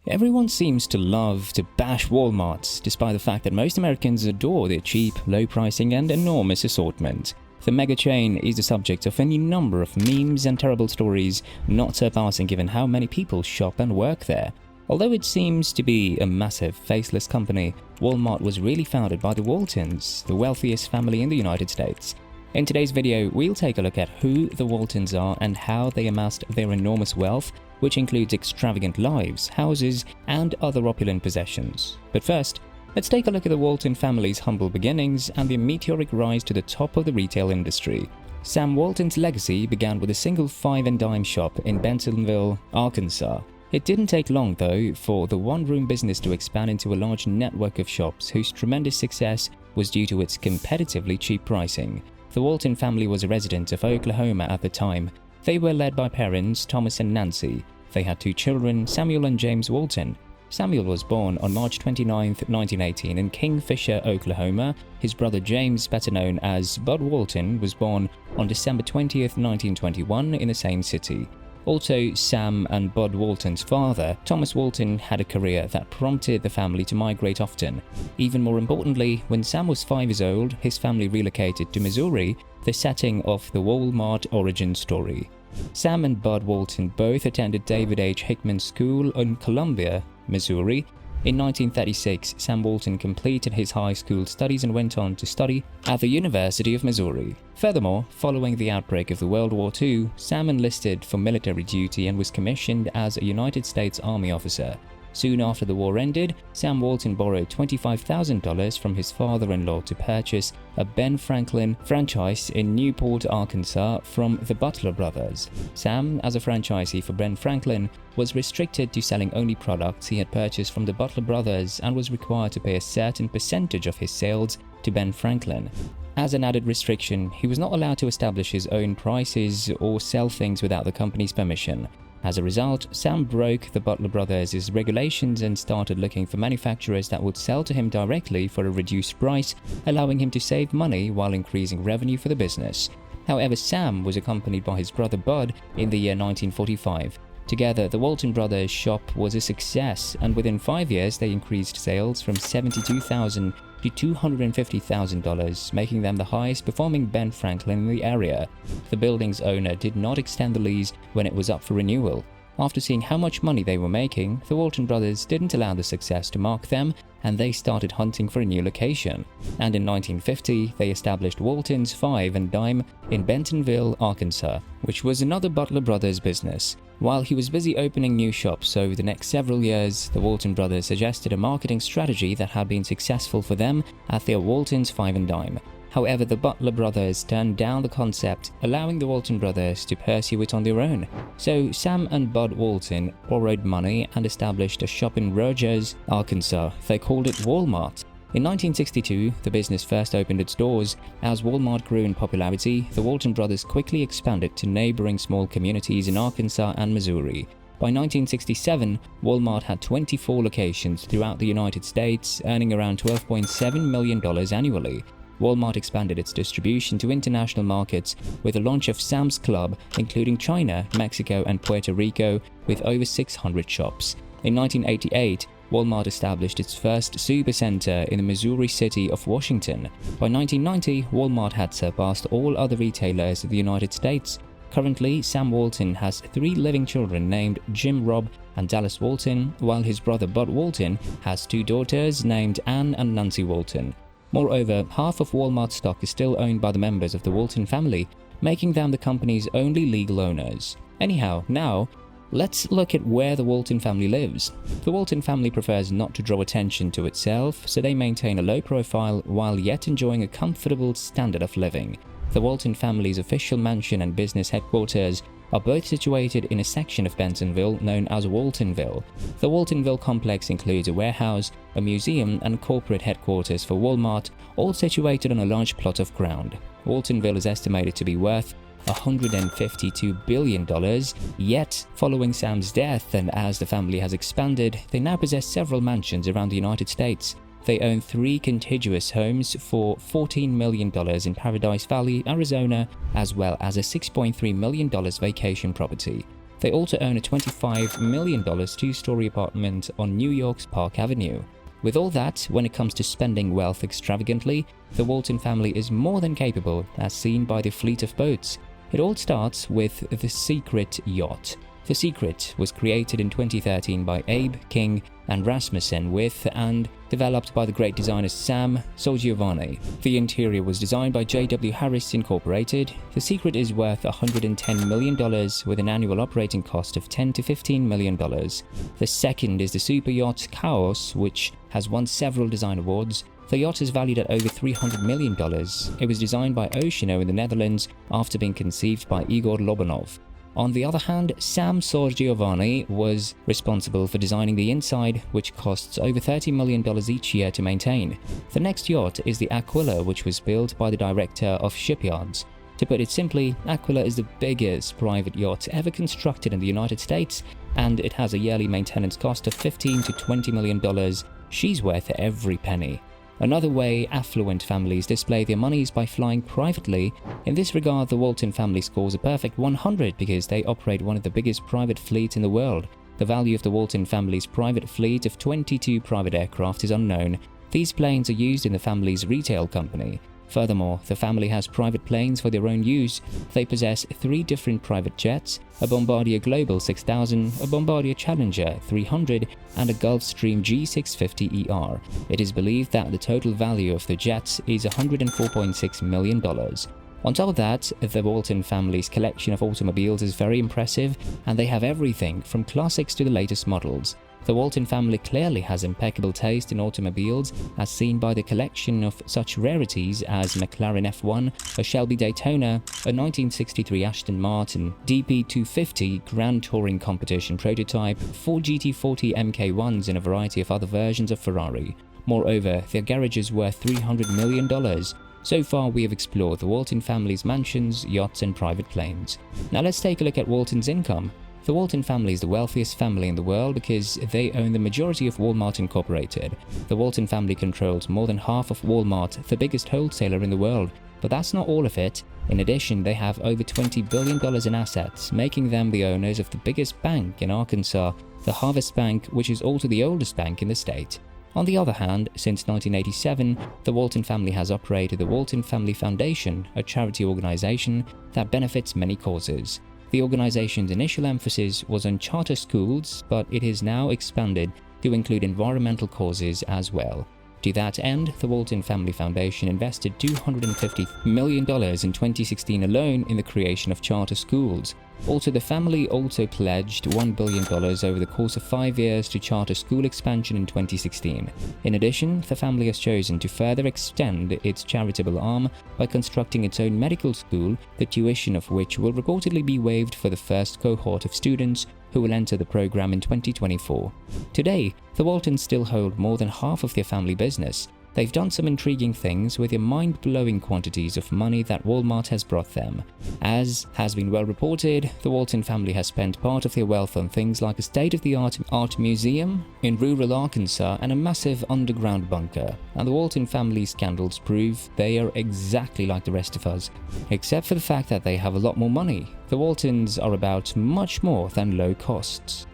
Everyone seems to love to bash Walmart, despite the fact that most Americans adore their cheap, low pricing and enormous assortment. The mega chain is the subject of any number of memes and terrible stories, not surpassing given how many people shop and work there. Although it seems to be a massive, faceless company, Walmart was really founded by the Waltons, the wealthiest family in the United States. In today's video, we'll take a look at who the Waltons are and how they amassed their enormous wealth, which includes extravagant lives, houses, and other opulent possessions. But first, let's take a look at the Walton family's humble beginnings and their meteoric rise to the top of the retail industry. Sam Walton's legacy began with a single 5-and-dime shop in Bentonville, Arkansas. It didn't take long, though, for the one-room business to expand into a large network of shops whose tremendous success was due to its competitively cheap pricing. The Walton family was a resident of Oklahoma at the time. They were led by parents Thomas and Nancy. They had 2 children, Samuel and James Walton. Samuel was born on March 29, 1918 in Kingfisher, Oklahoma. His brother James, better known as Bud Walton, was born on December 20, 1921 in the same city. Also, Sam and Bud Walton's father, Thomas Walton, had a career that prompted the family to migrate often. Even more importantly, when Sam was 5 years old, his family relocated to Missouri, the setting of the Walmart origin story. Sam and Bud Walton both attended David H. Hickman School in Columbia, Missouri. In 1936, Sam Walton completed his high school studies and went on to study at the University of Missouri. Furthermore, following the outbreak of the World War II, Sam enlisted for military duty and was commissioned as a United States Army officer. Soon after the war ended, Sam Walton borrowed $25,000 from his father-in-law to purchase a Ben Franklin franchise in Newport, Arkansas from the Butler brothers. Sam, as a franchisee for Ben Franklin, was restricted to selling only products he had purchased from the Butler brothers and was required to pay a certain percentage of his sales to Ben Franklin. As an added restriction, he was not allowed to establish his own prices or sell things without the company's permission. As a result, Sam broke the Butler brothers' regulations and started looking for manufacturers that would sell to him directly for a reduced price, allowing him to save money while increasing revenue for the business. However, Sam was accompanied by his brother Bud in the year 1945. Together, the Walton brothers' shop was a success, and within 5 years they increased sales from $72,000 to $250,000, making them the highest performing Ben Franklin in the area. The building's owner did not extend the lease when it was up for renewal. After seeing how much money they were making, the Walton brothers didn't allow the success to mark them, and they started hunting for a new location. And in 1950, they established Walton's 5-and-dime in Bentonville, Arkansas, which was another Butler brothers business. While he was busy opening new shops over the next several years, the Walton brothers suggested a marketing strategy that had been successful for them at their Walton's 5-and-dime. However, the Butler brothers turned down the concept, allowing the Walton brothers to pursue it on their own. So Sam and Bud Walton borrowed money and established a shop in Rogers, Arkansas. They called it Walmart. In 1962, the business first opened its doors. As Walmart grew in popularity, the Walton brothers quickly expanded to neighboring small communities in Arkansas and Missouri. By 1967, Walmart had 24 locations throughout the United States, earning around $12.7 million annually. Walmart expanded its distribution to international markets with the launch of Sam's Club, including China, Mexico, and Puerto Rico, with over 600 shops. In 1988, Walmart established its first supercenter in the Missouri city of Washington. By 1990, Walmart had surpassed all other retailers in the United States. Currently, Sam Walton has 3 living children named Jim, Rob, and Dallas Walton, while his brother Bud Walton has 2 daughters named Ann and Nancy Walton. Moreover, half of Walmart's stock is still owned by the members of the Walton family, making them the company's only legal owners. Anyhow, now, let's look at where the Walton family lives. The Walton family prefers not to draw attention to itself, so they maintain a low profile while yet enjoying a comfortable standard of living. The Walton family's official mansion and business headquarters are both situated in a section of Bentonville known as Waltonville. The Waltonville complex includes a warehouse, a museum, and corporate headquarters for Walmart, all situated on a large plot of ground. Waltonville is estimated to be worth $152 billion, yet following Sam's death and as the family has expanded, they now possess several mansions around the United States. They own 3 contiguous homes for $14 million in Paradise Valley, Arizona, as well as a $6.3 million vacation property. They also own a $25 million two-story apartment on New York's Park Avenue. With all that, when it comes to spending wealth extravagantly, the Walton family is more than capable, as seen by the fleet of boats. It all starts with the Secret yacht. The Secret was created in 2013 by Abe, King, and Rasmussen with and developed by the great designers Sam Giovanni. The interior was designed by J.W. Harris Incorporated. The Secret is worth $110 million with an annual operating cost of $10 to $15 million. The second is the super yacht Chaos, which has won several design awards. The yacht is valued at over $300 million. It was designed by Oceano in the Netherlands after being conceived by Igor Lobanov. On the other hand, Sam Giovanni was responsible for designing the inside, which costs over $30 million each year to maintain. The next yacht is the Aquila, which was built by the director of shipyards. To put it simply, Aquila is the biggest private yacht ever constructed in the United States, and it has a yearly maintenance cost of $15 to $20 million. She's worth every penny. Another way affluent families display their money is by flying privately. In this regard, the Walton family scores a perfect 100 because they operate one of the biggest private fleets in the world. The value of the Walton family's private fleet of 22 private aircraft is unknown. These planes are used in the family's retail company. Furthermore, the family has private planes for their own use. They possess 3 different private jets, a Bombardier Global 6000, a Bombardier Challenger 300, and a Gulfstream G650ER. It is believed that the total value of the jets is $104.6 million. On top of that, the Walton family's collection of automobiles is very impressive, and they have everything from classics to the latest models. The Walton family clearly has impeccable taste in automobiles, as seen by the collection of such rarities as McLaren F1, a Shelby Daytona, a 1963 Aston Martin DP250 Grand Touring Competition prototype, 4 GT40 MK1s, and a variety of other versions of Ferrari. Moreover, their garage is worth $300 million. So far, we have explored the Walton family's mansions, yachts, and private planes. Now let's take a look at Walton's income. The Walton family is the wealthiest family in the world because they own the majority of Walmart Incorporated. The Walton family controls more than half of Walmart, the biggest wholesaler in the world. But that's not all of it. In addition, they have over $20 billion in assets, making them the owners of the biggest bank in Arkansas, the Harvest Bank, which is also the oldest bank in the state. On the other hand, since 1987, the Walton family has operated the Walton Family Foundation, a charity organization that benefits many causes. The organization's initial emphasis was on charter schools, but it has now expanded to include environmental causes as well. To that end, the Walton Family Foundation invested $250 million in 2016 alone in the creation of charter schools. Also, the family also pledged $1 billion over the course of 5 years to charter school expansion in 2016. In addition, the family has chosen to further extend its charitable arm by constructing its own medical school, the tuition of which will reportedly be waived for the first cohort of students who will enter the program in 2024. Today, the Waltons still hold more than half of their family business. They've done some intriguing things with the mind-blowing quantities of money that Walmart has brought them. As has been well reported, the Walton family has spent part of their wealth on things like a state-of-the-art art museum in rural Arkansas and a massive underground bunker. And the Walton family scandals prove they are exactly like the rest of us, except for the fact that they have a lot more money. The Waltons are about much more than low costs.